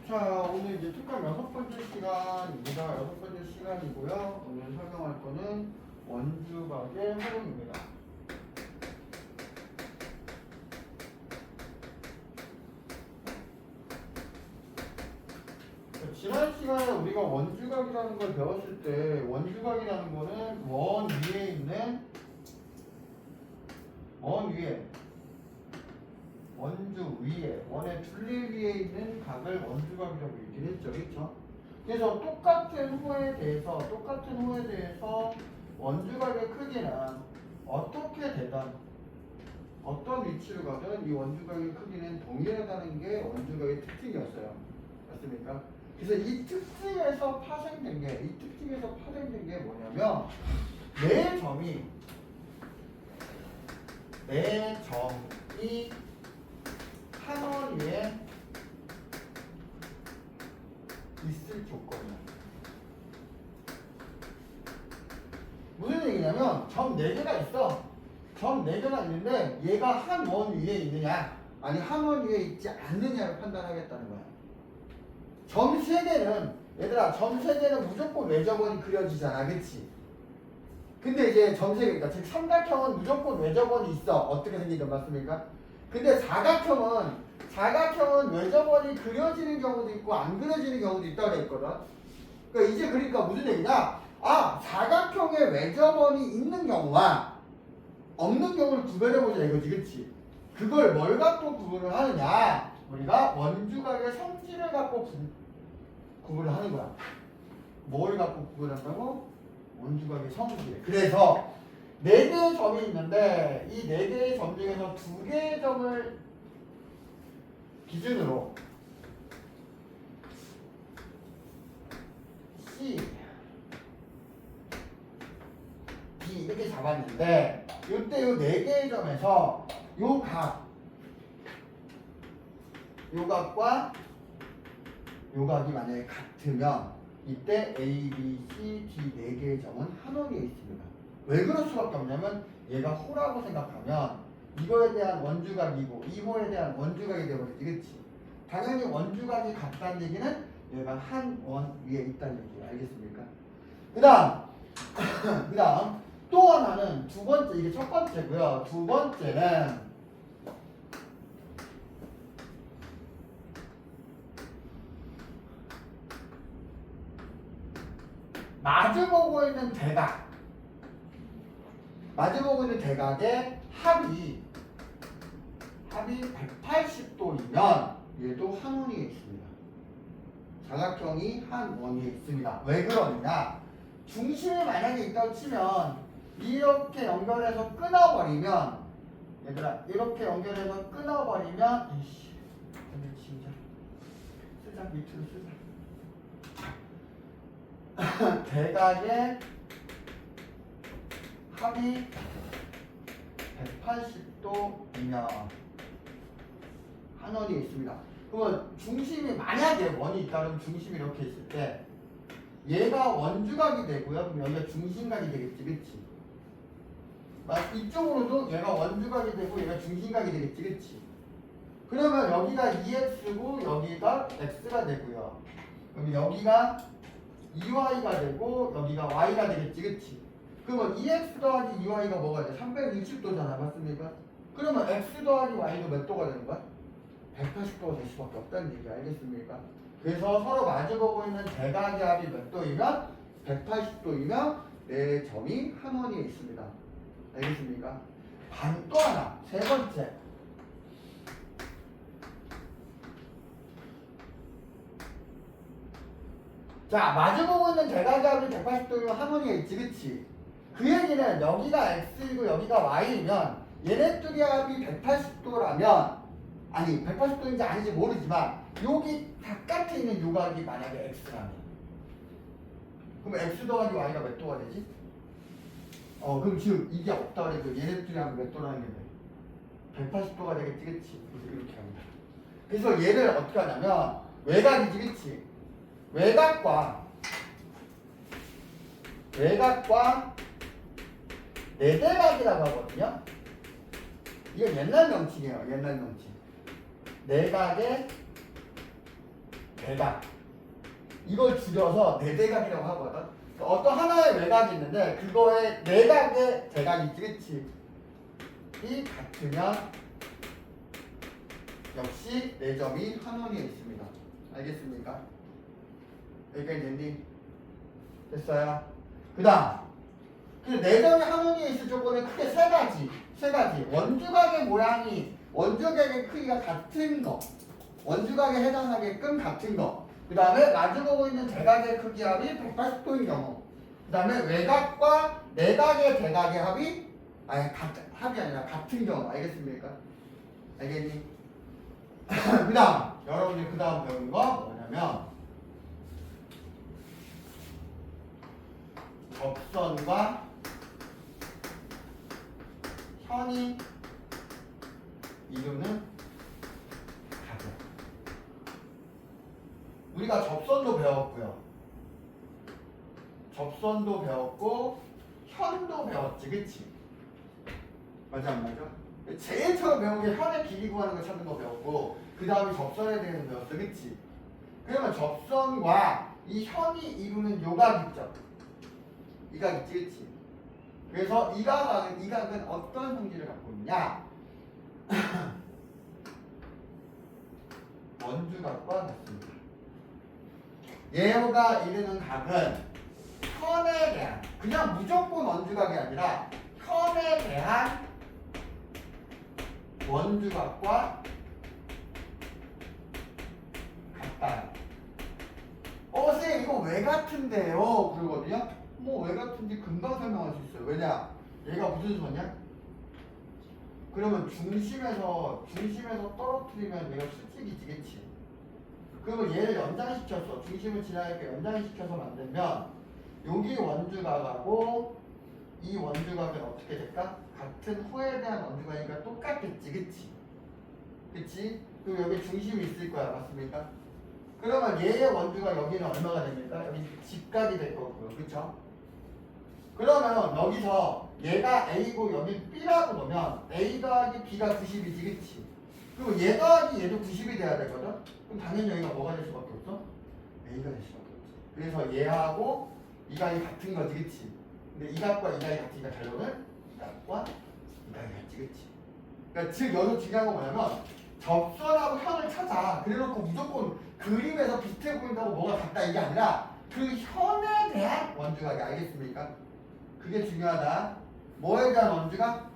자, 오늘 이제 특강 6번째 시간입니다. 6번째 시간이고요. 오늘 설명할 거는 원주각의 활용입니다. 지난 시간에 우리가 원주각이라는 걸 배웠을 때 원주각이라는 거는 원 위에 있는 원주 위에 원의 둘레 위에 있는 각을 원주각이라고 얘기를 했죠. 그렇죠? 그래서 똑같은 호에 대해서 원주각의 크기는 어떻게 되든 어떤 위치로 가든 이 원주각의 크기는 동일하다는 게 원주각의 특징이었어요. 맞습니까? 그래서 이 특징에서 파생된 게 뭐냐면 내 점이 한 원 위에 있을 조건이야. 무슨 얘기냐면 점 4개가 있어. 점 4개가 있는데 얘가 한 원 위에 있느냐 아니 한 원 위에 있지 않느냐를 판단하겠다는 거야. 점 3개는 얘들아 점 3개는 무조건 외접원이 그려지잖아. 그치? 근데 이제 점 3개니까 즉 삼각형은 무조건 외접원이 있어. 어떻게 생기든 맞습니까? 근데 사각형은 외접원이 그려지는 경우도 있고 안 그려지는 경우도 있다고 했거든. 그러니까 무슨 얘기냐? 아, 사각형에 외접원이 있는 경우와 없는 경우를 구별해보자 이거지. 그치? 그걸 뭘 갖고 구분을 하느냐? 우리가 원주각의 성질을 갖고 구분을 하는 거야. 뭘 갖고 구분한다고? 원주각의 성질. 그래서 4개의 점이 있는데 이 4개의 점 중에서 2개의 점을 기준으로 C, B 이렇게 잡았는데 이때 요 4개의 점에서 요 각과 요 각이 만약에 같으면 이때 A, B, C, D 4개의 점은 한 원위에 있습니다. 왜 그럴 수밖에 없냐면 얘가 호라고 생각하면 이거에 대한 원주각이고 이 호에 대한 원주각이 되어버리지. 그치? 당연히 원주각이 같다는 얘기는 얘가 한 원 위에 있다는 얘기예요. 알겠습니까? 그 다음 또 하나는 두 번째, 이게 첫 번째고요. 두 번째는 마주보고 있는 대각의 합이 180도이면 얘도 한 원위에 있습니다. 사각형이 한 원위에 있습니다. 왜 그러느냐? 중심이 만약에 있다고 치면 이렇게 연결해서 끊어버리면 얘들아 이렇게 연결해서 끊어버리면 이씨 근데 진짜 쓰자 밑으로 쓰자 대각의 합이 180도이면 한 원이 있습니다. 그러면 중심이 만약에 원이 있다면 중심이 이렇게 있을 때 얘가 원주각이 되고요. 그럼 여기가 중심각이 되겠지. 그치? 이쪽으로도 얘가 원주각이 되고 얘가 중심각이 되겠지. 그치? 그러면 여기가 2x고 여기가 x가 되고요. 그럼 여기가 2y가 되고 여기가 y가 되겠지. 그치? 그러면 2x 더하기 2y가 뭐가 돼? 360도잖아. 맞습니까? 그러면 x 더하기 y는 몇 도가 되는 거야? 180도가 될 수밖에 없다는 얘기 알겠습니까? 그래서 서로 마주보고 있는 대각의 합이 몇 도이면? 180도이면 내 점이 한 원위에 있습니다. 알겠습니까? 또 하나, 세 번째. 자, 마주보고 있는 대각의 합이 180도이면 한 원위에 있지. 그치? 그 얘기는 여기가 x이고 여기가 y이면 얘네 둘이 합이 180도라면 아니 180도인지 아닌지 모르지만 여기 바깥에 있는 요 각이 만약에 x라면 그럼 x 더하기 y가 몇 도가 되지? 그럼 지금 이게 없다 그래도 얘네 둘이 하면 몇 도라는 게 180도가 되겠지. 그치? 그래서 이렇게 합니다. 그래서 얘를 어떻게 하냐면 외곽이지. 그치? 외곽과 내대각이라고 하거든요. 이건 옛날 명칭이에요. 내각의 대각. 이걸 줄여서 내대각이라고 하거든. 어떤 하나의 외곽이 있는데 그거의 내각의 대각이 있지, 그치? 이 같으면 역시 네 점이 한 원위에 있습니다. 알겠습니까? 여기까지 됐니? 됐어요? 그 다음 네 점이 한 원위에 있을 조건은 크게 세 가지. 원주각의 모양이 원주각의 크기가 같은 거, 원주각에 해당하게끔 같은 거. 그 다음에 마주보고 있는 대각의 크기 합이 180도인 경우. 그 다음에 외곽과 내각의 대각의 합이 합이 아니라 같은 경우. 알겠습니까? 알겠니? 그 다음 여러분이 그 다음 배운 거 뭐냐면 접선과 현이 이루는 가격. 우리가 접선도 배웠고요. 접선도 배웠고 현도 배웠지, 그치? 맞아 안 맞아? 제일 처음 배운 게 현의 길이 구하는 거 찾는 거 배웠고 그 다음에 접선에 대해서 배웠어, 그치? 그러면 접선과 이 현이 이루는 요각 있죠? 이 각 있지, 그치? 그래서 이 각은 어떤 성질을 갖고 있냐? 원주각과 같습니다. 얘가 이루는 각은 현에 대한, 그냥 무조건 원주각이 아니라 현에 대한 원주각과 같다. 선생님 이거 왜 같은데요? 그러거든요. 뭐 왜 같은지 금방 설명할 수 있어요. 왜냐? 얘가 무슨 선이야? 그러면 중심에서 떨어뜨리면 얘가 수직이지, 그치? 그러면 얘를 연장시켰어. 중심을 지나게 연장시켜서 만들면 여기 원주각하고 이 원주각은 어떻게 될까? 같은 호에 대한 원주각이니까 똑같겠지, 그치? 그치? 그리고 여기 중심이 있을 거야, 맞습니까? 그러면 얘의 원주가 여기는 얼마가 됩니까? 여기 직각이 될 거고요, 그쵸? 그러면 여기서 얘가 A고 여기 B라고 놓으면 A 더하기 B가 90이지, 그치? 그리고 얘 더하기 얘도 90이 돼야 되거든? 그럼 당연히 여기가 뭐가 될 수밖에 없어? A가 될 수밖에 없지. 그래서 얘하고 이 각이 같은 거지, 그치? 근데 이 각과 이 각이 같으니까 결론은 이 각과 이 각이 같지, 그치? 그러니까 즉 여기서 중요한 건 뭐냐면 접선하고 현을 찾아. 그래놓고 무조건 그림에서 비슷해 보인다고 뭐가 같다 이게 아니라 그 현에 대한 원주각이, 알겠습니까? 그게 중요하다. 뭐에 대한 원주각?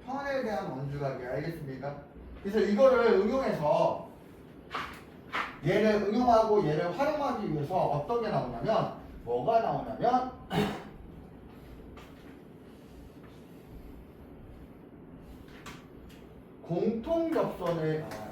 현에 대한 원주각이, 알겠습니까? 그래서 이거를 응용해서 얘를 응용하고 얘를 활용하기 위해서 어떤 게 나오냐면 뭐가 나오냐면 공통접선에 나와요.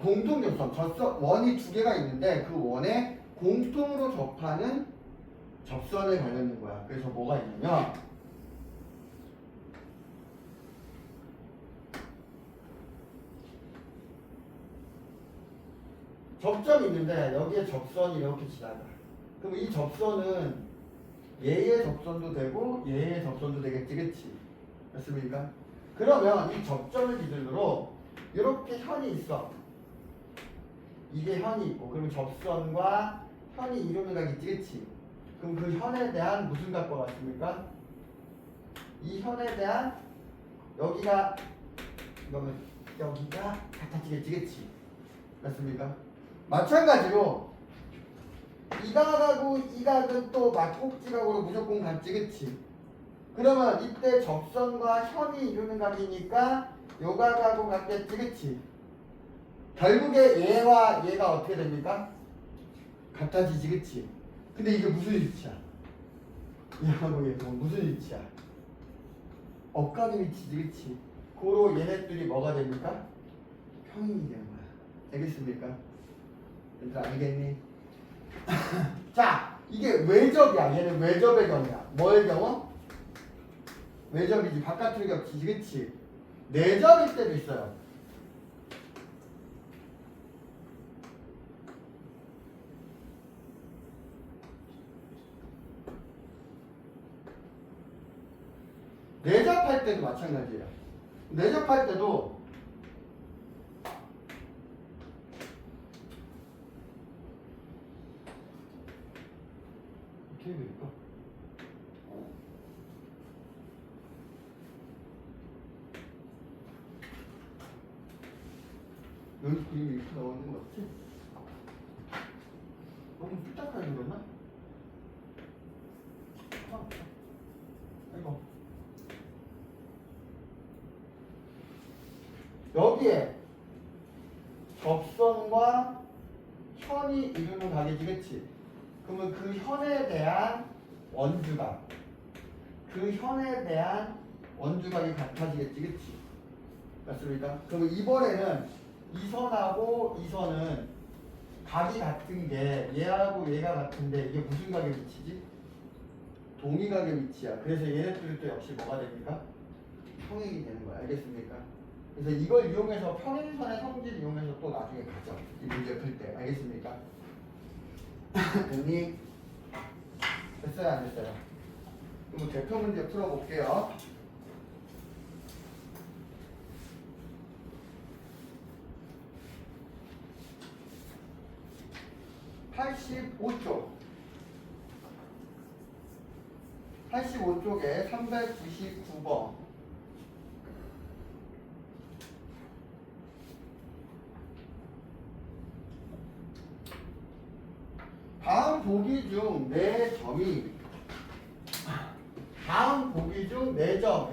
공통접선, 원이 두 개가 있는데 그 원에 공통으로 접하는 접선에 걸려있는 거야. 그래서 뭐가 있냐면 접점이 있는데 여기에 접선이 이렇게 지나가. 그럼 이 접선은 얘의 접선도 되고 얘의 접선도 되겠지, 그치? 맞습니까? 그러면 이 접점을 기준으로 이렇게 현이 있어. 이게 현이 있고, 그러면 접선과 현이 이루는 각이 있지, 그치? 그럼 그 현에 대한 무슨 각과 같습니까? 이 현에 대한 여기가 이거는 여기가 같아지겠지, 그치? 맞습니까? 마찬가지로 이 각하고 이 각은 또 막곡지각으로 무조건 같지, 그치? 그러면 이때 접선과 현이 이루는 각이니까 요 각하고 같겠지, 그치? 결국에 얘와 얘가 어떻게 됩니까? 같아지지, 그치? 근데 이게 무슨 위치야? 얘하고 얘가 무슨 위치야? 억각의 위치지, 그치? 고로 얘네들이 뭐가 됩니까? 평행이 되는 거야. 알겠습니까? 얘들 알겠니? 자, 이게 외접이야. 얘는 외접의 경우야. 뭐의 경우? 외접이지. 바깥으로 겹치지, 그치? 내접일 때도 있어요. 내접할 때도 마찬가지예요. 내접할 때도 어떻게 될까? 여기 그림이 이렇게 나오는 거 같지? 너무 삐딱하게 그렸나? 아이고. 여기에 접선과 현이 이루는 각이지, 그러면 그 현에 대한 원주각, 그 현에 대한 원주각이 같아지겠지, 그치? 맞습니까? 그러면 이번에는 이 선하고 이 선은 각이 같은 게 얘하고 얘가 같은데 이게 무슨 각에 위치지? 동의각의 위치야. 그래서 얘네들이 또 역시 뭐가 됩니까? 평행이 되는 거야. 알겠습니까? 그래서 이걸 이용해서 평행선의 성질 이용해서 또 나중에 가죠. 이 문제 풀 때. 알겠습니까? 됐니? 됐어요? 안 됐어요? 그럼 대표 문제 풀어볼게요. 85쪽. 85쪽에 399번. 다음 보기 중 4점이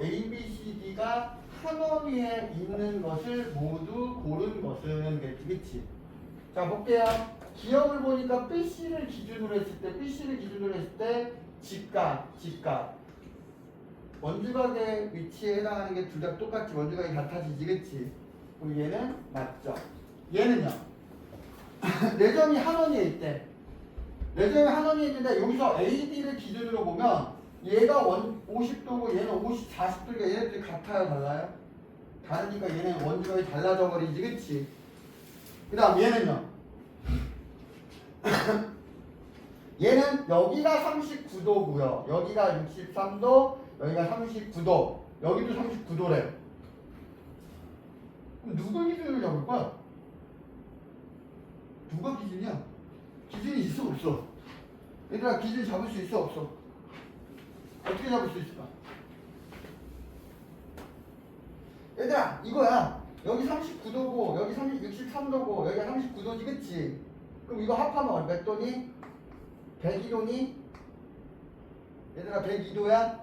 A, B, C, D가 한 원위에 있는 것을 모두 고른 것은 그치? 자, 볼게요. 기억을 보니까 BC를 기준으로 했을 때 직각 원주각의 위치에 해당하는 게 둘 다 똑같지. 원주각이 같아지지, 그치? 그럼 얘는 맞죠. 얘는요. 4점이 한 원위에 있대. 4점이 한 원위에 있는데 여기서 AD를 기준으로 보면 얘가 50도고 얘는 40도니까 얘네들이 같아요, 달라요? 다르니까 얘는 원주각이 달라져 버리지, 그치? 그 다음 얘는요. 얘는 여기가 39도고요. 여기가 63도, 여기가 39도, 여기도 39도래. 그럼 누가 기준을 잡을 거야? 누가 기준이야? 기준이 있어 없어? 얘들아, 기준 잡을 수 있어 없어? 어떻게 잡을 수 있을까? 얘들아, 이거야. 여기 39도고 여기 63도고 여기 39도지, 그치? 그럼 이거 합하면 몇 도니? 102도니? 얘들아, 102도야?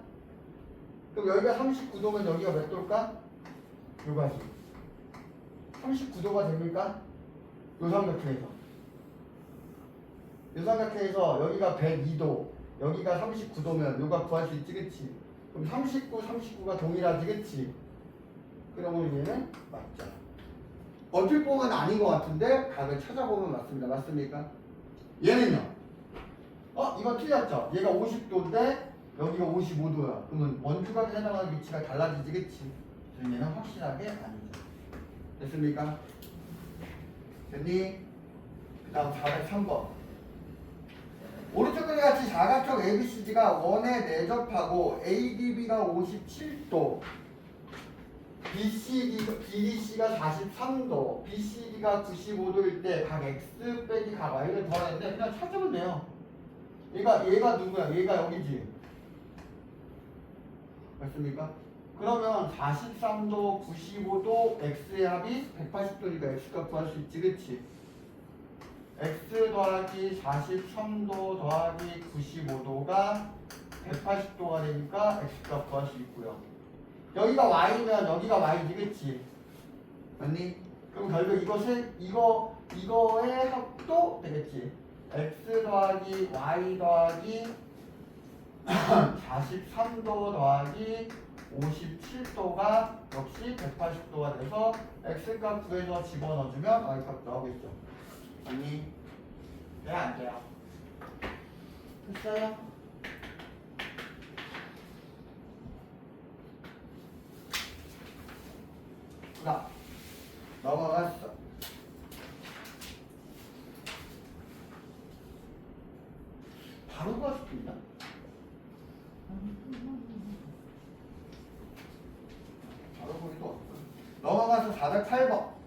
그럼 여기가 39도면 여기가 몇 도일까? 요가지. 39도가 됩니까? 요 삼각형에서 여기가 102도, 여기가 39도면 요가 구할 수 있지, 그치? 그럼 39가 동일하지, 그치? 그러면 얘는 맞죠. 어떻게 보면 아닌 것 같은데 각을 찾아보면 맞습니다. 맞습니까? 얘는요. 이건 틀렸죠? 얘가 50도인데 여기가 55도야. 그러면 원주각에 해당하는 위치가 달라지지, 그치? 그래서 얘는 확실하게 아니죠. 됐습니까? 됐니? 그 다음 403번. 오른쪽 그림 같이 사각형 ABCD가 원에 내접하고 ADB가 57도, BDC가 43도, BCD가 95도일 때 각 X 빼기 각 Y를 더하는데 그냥 찾으면 돼요. 얘가 누구야? 얘가 여기지. 맞습니까? 그러면 43도, 95도, X의 합이 180도니까 X값 구할 수 있지, 그치? X 더하기 43도 더하기 95도가 180도가 되니까 X값 구할 수 있고요. 여기가 Y면 여기가 Y지, 그치? 맞니? 그럼 결국 이거의 합도 되겠지? X 더하기 Y 더하기 43도 더하기 57도가 역시 180도가 돼서 X값 구해서 집어넣어주면 Y값 나오겠죠. 아니, 왜 안 돼요? 됐어요? 자, 넘어갔어. 바로 갈 수도 있나? 408번.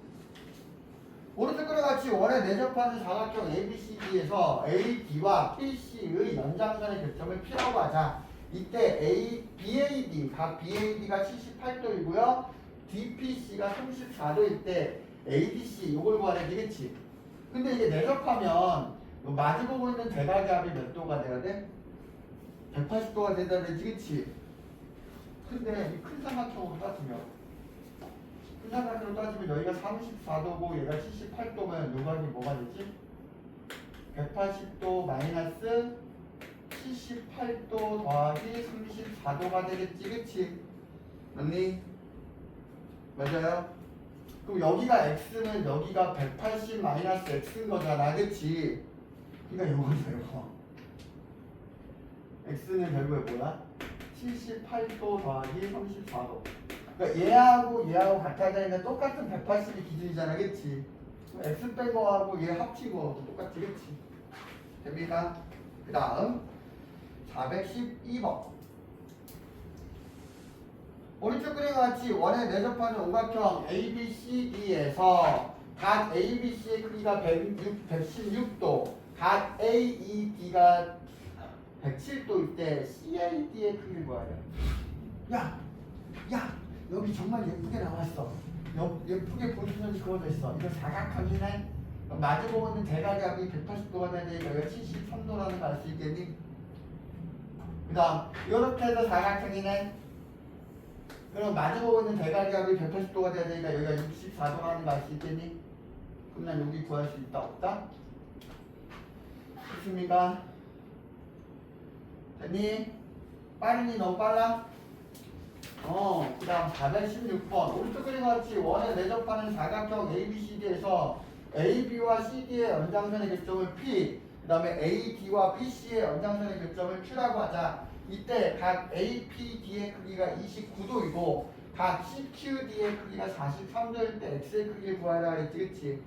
오른쪽 그림 같이 원에 내접하는 사각형 ABCD에서 AD와 BC의 연장선의 교점을 P라고 하자. 이때 BAD, 각 BAD가 78도이고요. DPC가 34도일 때 ADC 이걸 구하래 되겠지. 근데 이게 내접하면 마주보고 있는 대각압이 몇 도가 돼야 돼? 180도가 돼야 되지, 그치? 근데 이 큰 삼각형으로 따지면 큰 삼각형으로 따지면 여기가 34도고 얘가 78도면 누각이 뭐가 되지? 180도 마이너스 78도 더하기 34도가 되겠지, 그치? 맞니? 맞아요? 그럼 여기가 x는 여기가 180 마이너스 x인 거잖아, 그치? 그러니까 이거죠, 이거. x는 결국에 뭐야? 78도 더하기 34도. 그러니까 얘하고 얘하고 같아져 있는 똑같은 180이 기준이잖아, 그치? x 뺀 거하고 얘 합친 거하고 똑같지, 그치? 됩니까? 그 다음 412번. 오른쪽 그림과 같이 원에 내접하는 오각형 ABCD에서 각 ABC의 크기가 116도, 각 AED가 107도일 때 CAD의 크기를 구하래. 야, 여기 정말 예쁘게 나왔어. 예쁘게 보시면 그어져 있어. 이거 사각형이네. 마주보고 있는 대각압이 180도가 되니까 여기가 73도라는 걸 알 수 있겠니? 그 다음 이렇게 해서 사각형이네. 그럼 마주보고 있는 대각압이 180도가 돼야 되니까 여기가 64도라는 걸 알 수 있겠니? 그럼 난 여기 구할 수 있다 없다? 있습니까? 됐니? 빠르니? 너무 빨라? 그 다음 416번. 오른쪽 그림과 같이 원에 내접하는 사각형 ABCD에서 AB와 CD의 연장선의 교점을 P, 그 다음에 AD와 BC의 연장선의 교점을 Q라고 하자. 이때 각 APD의 크기가 29도이고 각 CQD의 크기가 43도일 때 X의 크기를 구하라 했지, 그치?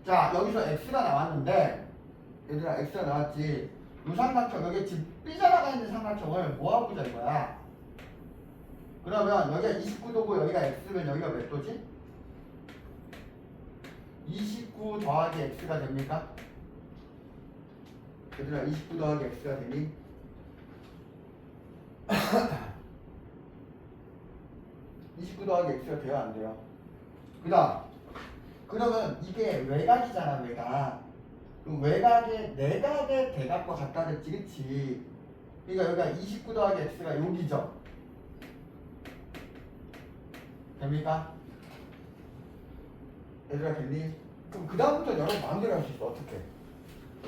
자, 여기서 X가 나왔는데 얘들아 X가 나왔지. 이 삼각형 여기 지금 삐져나가 있는 삼각형을 뭐하고 보자 이거야. 그러면 여기가 29도고 여기가 X면 여기가 몇 도지? 29 더하기 X가 됩니까? 얘들아 29 더하기 X가 되니? 29 더하기 X가 돼야 안 돼요? 그 다음 그러면 이게 외곽이잖아, 외곽. 그럼 외곽의 내각의 대각과 같다 그랬지, 그치? 그러니까 여기가 29 더하기 X가 여기죠? 됩니까? 얘들아 됐니? 그럼 그 다음부터 여러분 마음대로 할 수 있어. 어떻게?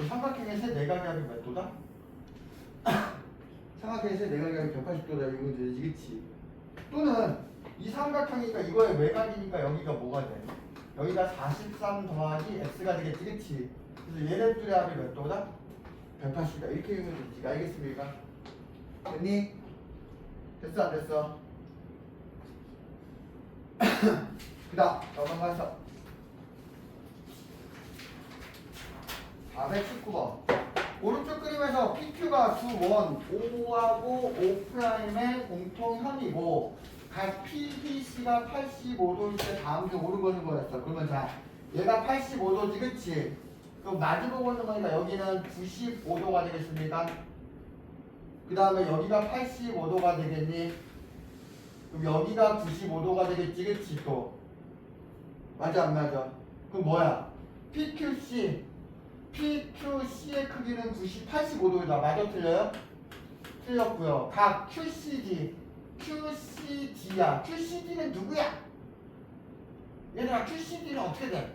삼각형의 세 내각압이 몇 도다? 삼각형의 세 내각압이 180도다 이거 되지, 그치? 또는 이 삼각형이니까 이거의 외곽이니까 여기가 뭐가 돼? 여기가 43 더하기 x가 되겠지, 그치? 그래서 얘네 둘의 합이 몇 도다? 180이다. 이렇게 읽으면 되지. 알겠습니까? 됐니? 됐어, 안 됐어? 그 다음 넘어가서 419번. 오른쪽 그림에서 PQ가 두 원 O하고 O'의 공통형이고 각 PBC가 85도일 때 다음 중 옳은 것은 뭐였어? 그러면 자, 얘가 85도지, 그치? 그럼 마주보고 있는 거니까 여기는 95도가 되겠습니까? 그 다음에 여기가 85도가 되겠니? 그럼 여기가 95도가 되겠지, 그치? 또 맞아 안 맞아? 그럼 뭐야? PQC의 크기는 85도이다. 맞아 틀려요? 틀렸고요. 각 QCD야. QCD는 누구야? 얘들아 QCD는 어떻게 돼?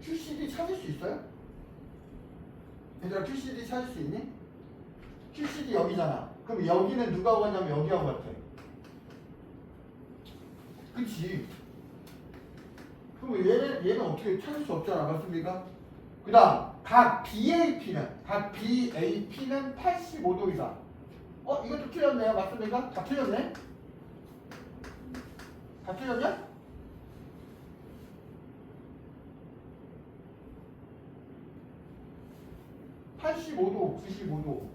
QCD 찾을 수 있어요? 얘들아 QCD 찾을 수 있니? QCD 여기잖아. 그럼 여기는 누가 오냐면 여기하고 같아. 그치? 그럼 얘는 어떻게 찾을 수 없잖아. 맞습니까? 그 다음 각 BAP는 85도이다. 이것도 틀렸네요. 맞습니까? 다 틀렸네? 다 틀렸냐? 85도, 95도.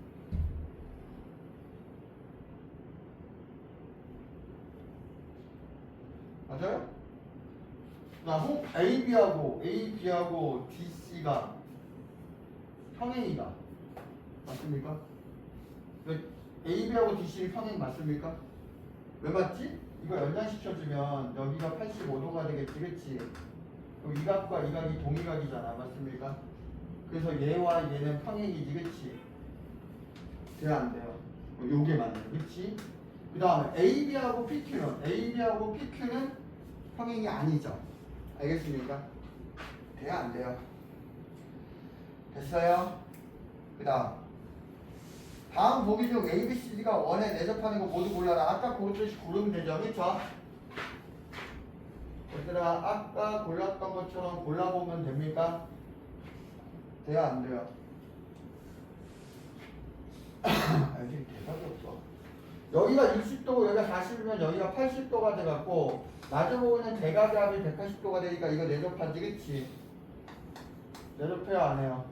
맞아요? 그다음 AB하고 DC가 평행이다. 맞습니까? AB하고 DC는 평행 맞습니까? 왜 맞지? 이거 연장시켜주면 여기가 85도가 되겠지, 그치? 그럼 이 각과 이 각이 동일각이잖아, 맞습니까? 그래서 얘와 얘는 평행이지, 그치? 돼야 안 돼요? 요게 맞네, 그치? 그 다음에 AB하고 PQ는 평행이 아니죠. 알겠습니까? 돼야 안 돼요? 됐어요? 그 다음 보기 중 ABCD가 원에 내접하는 거 모두 골라라. 아까 그것듯이 고르면 되죠, 그쵸? 얘들아, 아까 골랐던 것처럼 골라보면 됩니까? 돼야 안 돼요? 알지? 대박이 없어. 여기가 60도고 여기가 40이면 여기가 80도가 돼갖고 마주보고는 대각의 합이 180도가 되니까 이거 내접하지, 그치? 내접해야 안 해요?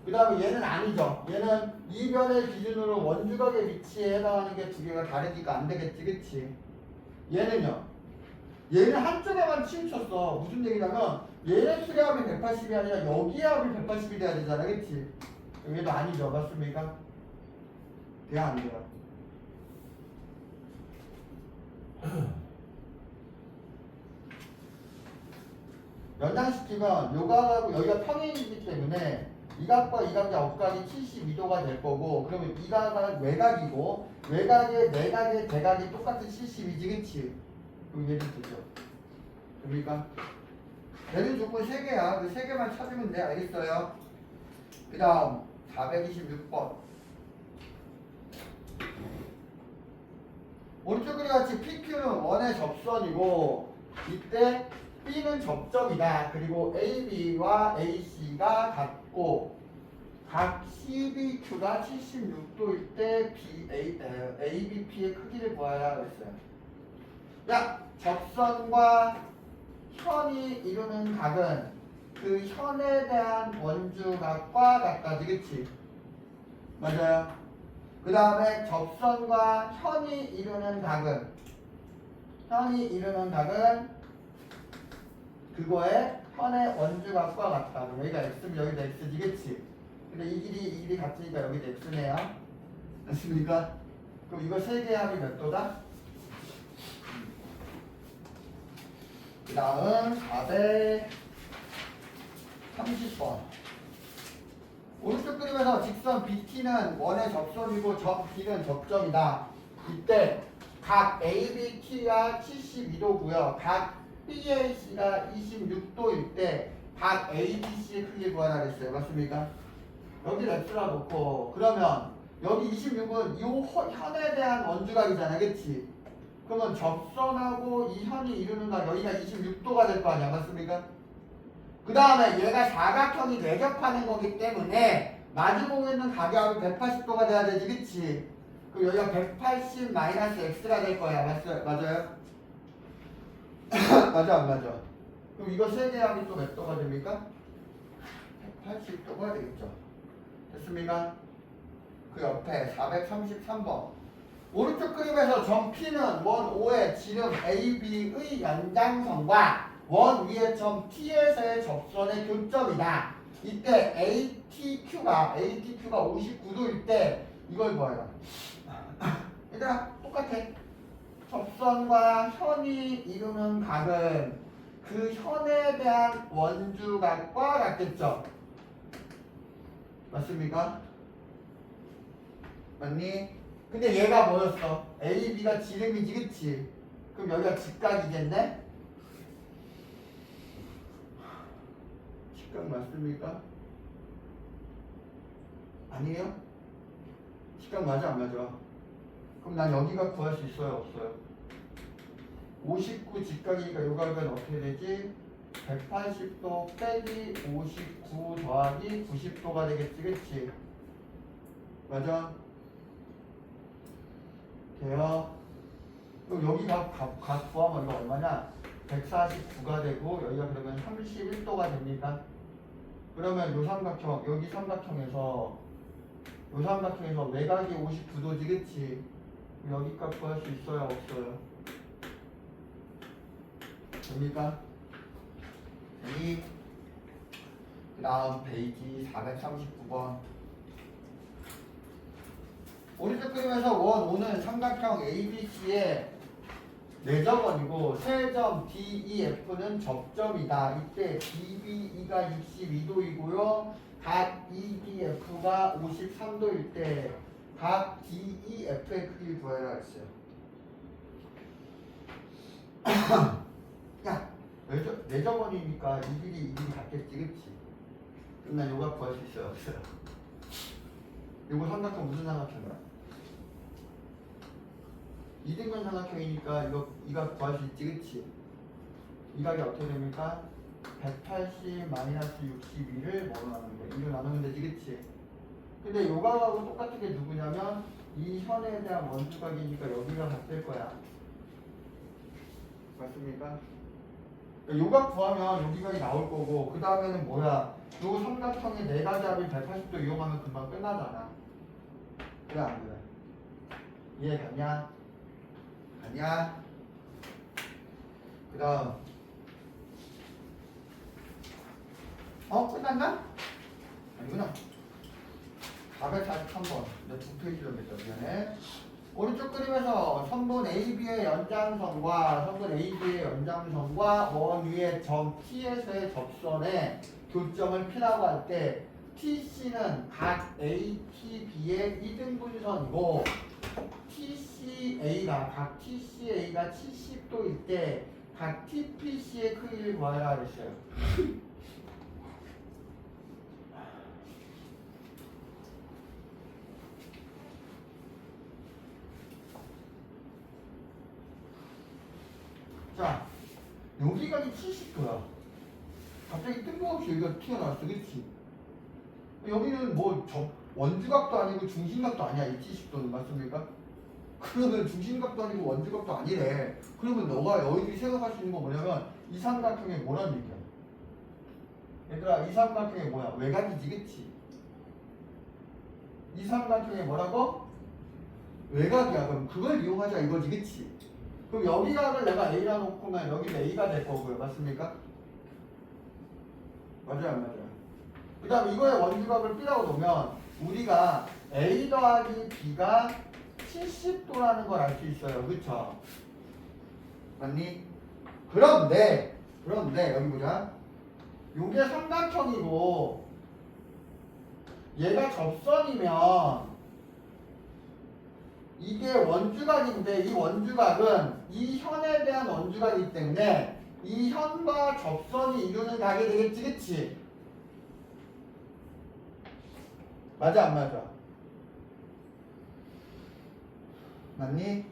그 다음에 얘는 아니죠. 얘는 이변의 기준으로 원주각의 위치에 해당하는 게 두 개가 다르니까 안 되겠지, 그치? 얘는요. 얘는 한쪽에만 치우쳤어. 무슨 얘기냐면 얘네 쪽의 합이 180이 아니라 여기의 합이 180이 돼야 되잖아, 그치? 얘도 아니죠, 맞습니까? 돼야 안 돼요? 연장시키면 요 각하고 여기가 평행이기 때문에 이 각과 이 각의 억각이 72도가 될 거고, 그러면 이 각은 외각이고 외각의 내각의 대각이 똑같은 72지, 그치? 그럼 얘는 되죠. 됩니까? 얘는 조건 3개야. 그 3개만 찾으면 돼. 알겠어요? 그 다음 426번 오른쪽 그림 같이 PQ는 원의 접선이고 이때 B는 접점이다. 그리고 AB와 AC가 같고 각 CBQ가 76도일 때 ABP의 크기를 구하라 그랬어요. 야, 접선과 현이 이루는 각은 그 현에 대한 원주각과 같다지, 그치? 맞아요. 그 다음에 접선과 현이 이루는 각은 그거의 현의 원주각과 같다. 그럼 여기가 x면 여기도 x지, 그치? 근데 이 길이 같으니까 여기도 x네요. 됐습니까? 그럼 이거 세 개의 합이 몇 도다? 그 다음 430번 오른쪽 그림에서 직선 BT는 원의 접선이고 점 B는 접점이다. 이때 각 ABT가 72도고요. 각 BAC가 26도일 때 각 ABC의 크기 구하라 그랬어요. 맞습니까? 여기 x라 놓고 그러면 여기 26은 이 현에 대한 원주각이잖아, 그치? 그러면 접선하고 이 현이 이루는 각 여기가 26도가 될 거 아니야, 맞습니까? 그 다음에 얘가 사각형이 내접하는 거기 때문에 마주보고 있는 각의 180도가 돼야 되지, 그치? 그럼 여기가 180 마이너스 x가 될 거야, 맞아요? 맞아, 안 맞아? 그럼 이거 세 개 합이 또 몇 도가 됩니까? 180도가 되겠죠. 됐습니까? 그 옆에 433번 오른쪽 그림에서 점 P는 원 O의 지름 AB의 연장선과 원 위의 점 T에서의 접선의 교점이다. 이때 ATQ가 59도일 때 이걸 뭐예요? 얘들아 똑같아. 접선과 현이 이루는 각은 그 현에 대한 원주각과 같겠죠? 맞습니까? 맞니? 근데 얘가 뭐였어? AB가 지름이지, 그치? 그럼 여기가 직각이겠네? 직각 맞습니까? 아니에요? 직각 맞아, 안 맞아? 그럼 난 여기가 구할 수 있어요, 없어요? 59 직각이니까 요 각은 어떻게 되지? 180도 빼기 59 더하기 90도가 되겠지, 그치? 맞아? 돼요? 그럼 여기 각 구하면 이거 얼마냐? 149가 되고 여기가 그러면 31도가 됩니까? 그러면 요 삼각형, 여기 삼각형에서 요 삼각형에서 외곽이 59도지, 그치? 여기 값 구할 수 있어요, 없어요? 됩니까? 이 다음 페이지 439번. 오른쪽 그림에서 원 5는 삼각형 ABC의 내접원이고 세점 DEF는 접점이다. 이때 DBE가 62도이고요. 각 EDF가 53도일 때 각 DEF의 크기를 구하라 했어요. 야, 내접원이니까 이 길이 같겠지, 그치? 그럼 난 요가 구할 수 있어요, 없어요? 요거 삼각형 무슨 삼각형이야? 이등변 삼각형이니까 이가 구할 수 있지, 그치? 이 각이 어떻게 됩니까? 180 마이너스 62를 뭐로 나누는 거야? 2로 나누면 되지, 그치? 근데 요 각하고 똑같은 게 누구냐면 이 현에 대한 원주각이니까 여기가 같을 거야. 맞습니까? 요각 구하면 여기가 나올 거고 그 다음에는 뭐야? 요 삼각형의 네 가지 합이 180도 이용하면 금방 끝나잖아. 그래 안 그래? 이해 갔냐? 갔냐? 그 다음 끝났나? 아니구나. 443번 내 두 페이지로 냈죠. 미안해. 오른쪽 그림에서 선분 AB의 연장선과 선분 AB의 연장선과 원 위의 점 T에서의 접선의 교점을 P라고 할 때 TC는 각 ATB의 이등분선이고 각 TCA가 70도일 때 각 TPC의 크기를 구하라 그랬어요. 자, 여기가 70도야. 갑자기 뜬금없이 여기가 튀어나왔어, 그렇지? 여기는 뭐 원주각도 아니고 중심각도 아니야, 이 70도는 맞습니까? 그러면 중심각도 아니고 원주각도 아니래. 그러면 너희들이 생각할 수 있는 건 뭐냐면 이 삼각형이 뭐란 얘기야? 얘들아, 이 삼각형이 뭐야? 외곽이지, 그치? 이 삼각형이 뭐라고? 외곽이야. 그럼 그걸 이용하자 이거지, 그치? 그럼 여기 각을 내가 A라 놓고면 여기는 A가 될 거고요. 맞습니까? 맞아요, 안 맞아요? 그 다음 이거의 원주각을 B라고 놓으면 우리가 A 더하기 B가 70도라는 걸 알 수 있어요. 그쵸? 맞니? 그런데 여기 보자. 요게 삼각형이고 얘가 접선이면 이게 원주각인데 이 원주각은 이 현에 대한 원주각이기 때문에 이 현과 접선이 이루는 각이 되겠지, 그치? 맞아, 안 맞아? 맞니?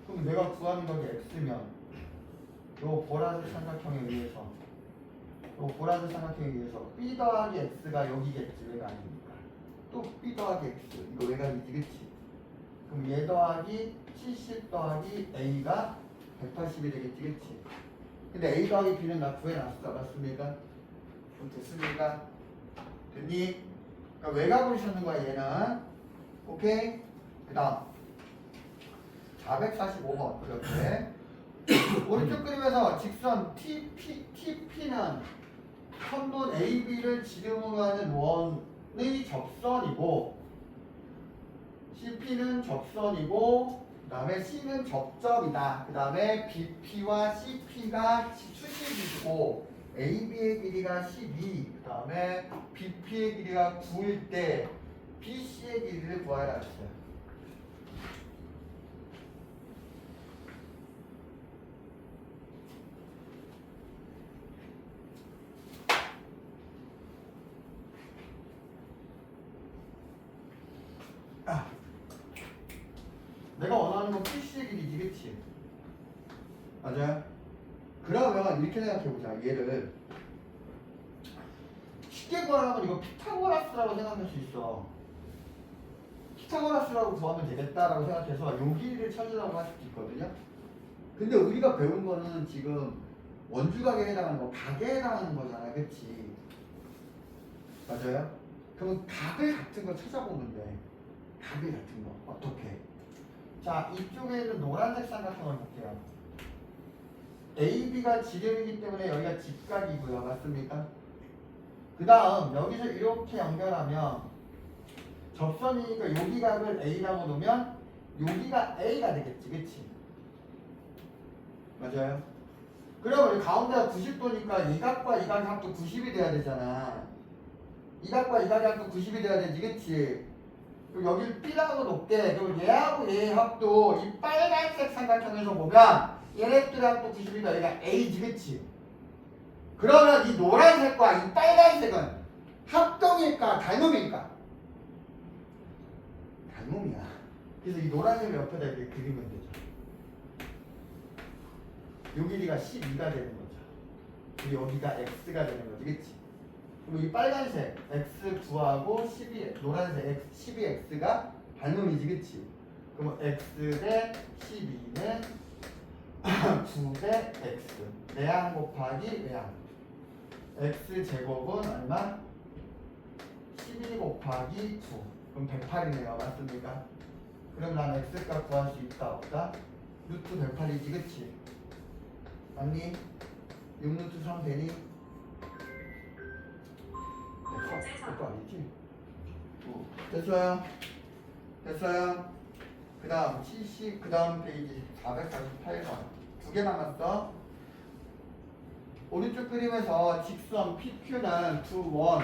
그럼 내가 구하는 각이 x면 요 보라색 삼각형에 의해서 b 더하기 x가 여기겠지, 왜가 아닙니까? 또 b 더하기 x 이거 외곽이지, 그치? 그럼 얘 더하기 70 더하기 a가 180이 되겠지, 그치? 근데 a 더하기 b는 나 구해놨어, 맞습니까? 그럼 됐습니까? 됐니? 그러니까 외곽으로 찾는 거야, 얘는. 오케이? 그 다음 445번 그렇게 오른쪽 그림에서 직선 TP는 선분 AB를 지름으로 하는 원의 접선이고 CP는 접선이고 그 다음에 C는 접점이다. 그 다음에 BP와 CP가 수직이고 AB의 길이가 12, 그 다음에 BP의 길이가 9일 때 BC의 길이를 구하라 했어요. 내가 원하는 건 PC의 길이지, 그치? 맞아요? 그러면 이렇게 생각해보자. 얘를 쉽게 구하려면 이거 피타고라스라고 생각할 수 있어. 피타고라스라고 구하면 되겠다라고 생각해서 요 길이를 찾으라고 할 수도 있거든요. 근데 우리가 배운 거는 지금 원주각에 해당하는 거, 각에 해당하는 거잖아, 그치? 맞아요? 그럼 각을 같은 거 찾아보면 돼. 각을 같은 거 어떻게? 자, 이쪽에 있는 노란색 삼각형을 볼게요. AB가 지름이기 때문에 여기가 직각이고요, 맞습니까? 그 다음 여기서 이렇게 연결하면 접선이니까 여기 각을 A라고 놓으면 여기가 A가 되겠지, 그치? 맞아요? 그러면 우리 가운데가 90도니까 이 각과 이 각의 합도 90이 돼야 되잖아. 이 각과 이 각의 합도 90이 돼야 되지, 그치? 그럼 여기를 B라고 놓게. 그럼 얘하고 얘의 합도 이 빨간색 삼각형에서 보면 얘네들의 합도 90이다. 여기가 A지, 그치? 그러면 이 노란색과 이 빨간색은 합동일까 닮음일까? 닮음이야. 그래서 이 노란색을 옆에다 이렇게 그리면 되죠. 요 길이가 12가 되는 거죠. 그리고 여기가 x가 되는 거지, 그치? 그리고 이 빨간색 x9하고 12, 노란색 12x가 닮음이지, 그치? 그러면 x 대 12는 9 대 x. 내항 곱하기 외항. x 제곱은 얼마? 12 곱하기 9. 그럼 108이네요. 맞습니까? 그럼 난 x값 구할 수 있다, 없다? 루트 108이지, 그치? 맞니? 6루트 3 되니? 됐어? 그것도 아니지? 됐어요? 됐어요? 그 다음 70, 그 다음 페이지 448번. 두 개 남았어. 오른쪽 그림에서 직선 PQ는 두 원,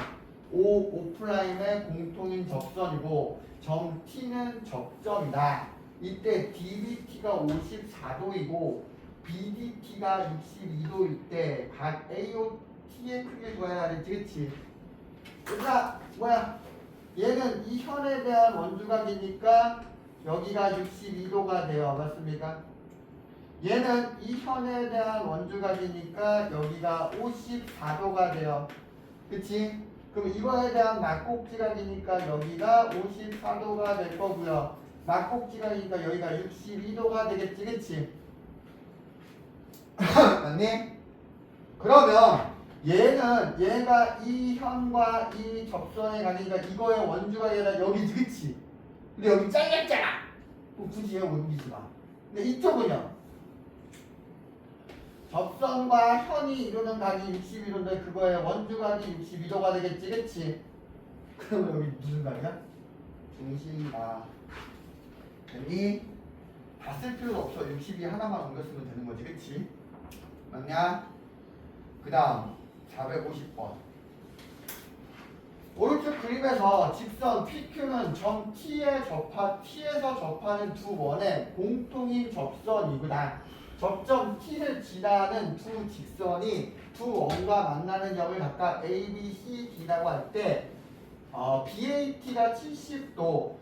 O'의 공통인 접선이고 점 T는 접점이다. 이때 DBT가 54도이고 BDT가 62도일 때 각 AOT의 크기를 구해야 되지, 그치? 그러니까 뭐야? 얘는 이 현에 대한 원주각이니까 여기가 62도가 돼요. 맞습니까? 얘는 이 현에 대한 원주각이니까 여기가 54도가 돼요. 그치? 그럼 이거에 대한 막곡지각이니까 여기가 54도가 될 거고요. 막곡지각이니까 여기가 62도가 되겠지, 그치? 맞니? 그러면 얘는 얘가 이 현과 이 접선에 가니까 이거의 원주각이 아니라 여기지, 그치? 근데 여기 잘렸잖아. 굳이 얘 옮기지 마. 근데 이쪽은요. 접선과 현이 이루는 각이 61도인데 그거의 원주각이 62도가 되겠지, 그치? 그러면 여기 무슨 각이야? 중심각. 됐니? 다 쓸 필요 없어. 62 하나만 옮겼으면 되는 거지, 그치? 맞냐? 그 다음 450번. 오른쪽 그림에서 직선 PQ는 점 T에서 접하는 두 원의 공통인 접선이구나. 접점 T를 지나는 두 직선이 두 원과 만나는 점을 각각 A, B, C, D라고 할 때 BAT가 70도,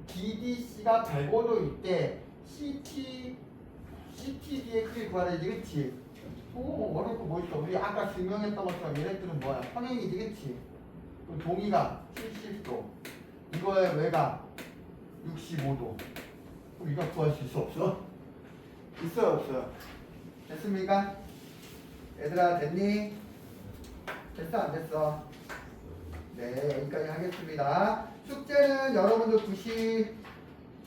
DDC가 105도일 때 CTD의 크기 구하라 되지, 그치? 오, 어렵고 뭐 있어? 우리 아까 증명했던 것처럼 얘네들은 뭐야? 평행이지, 그치? 그럼 동의가 70도, 이거의 외가 65도. 그럼 이거 구할 수 있어, 없어? 있어요, 없어요? 됐습니까? 얘들아, 됐니? 됐어, 안 됐어? 네, 여기까지 하겠습니다. 숙제는 여러분들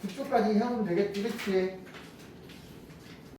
99쪽까지 해오면 되겠지, 그치?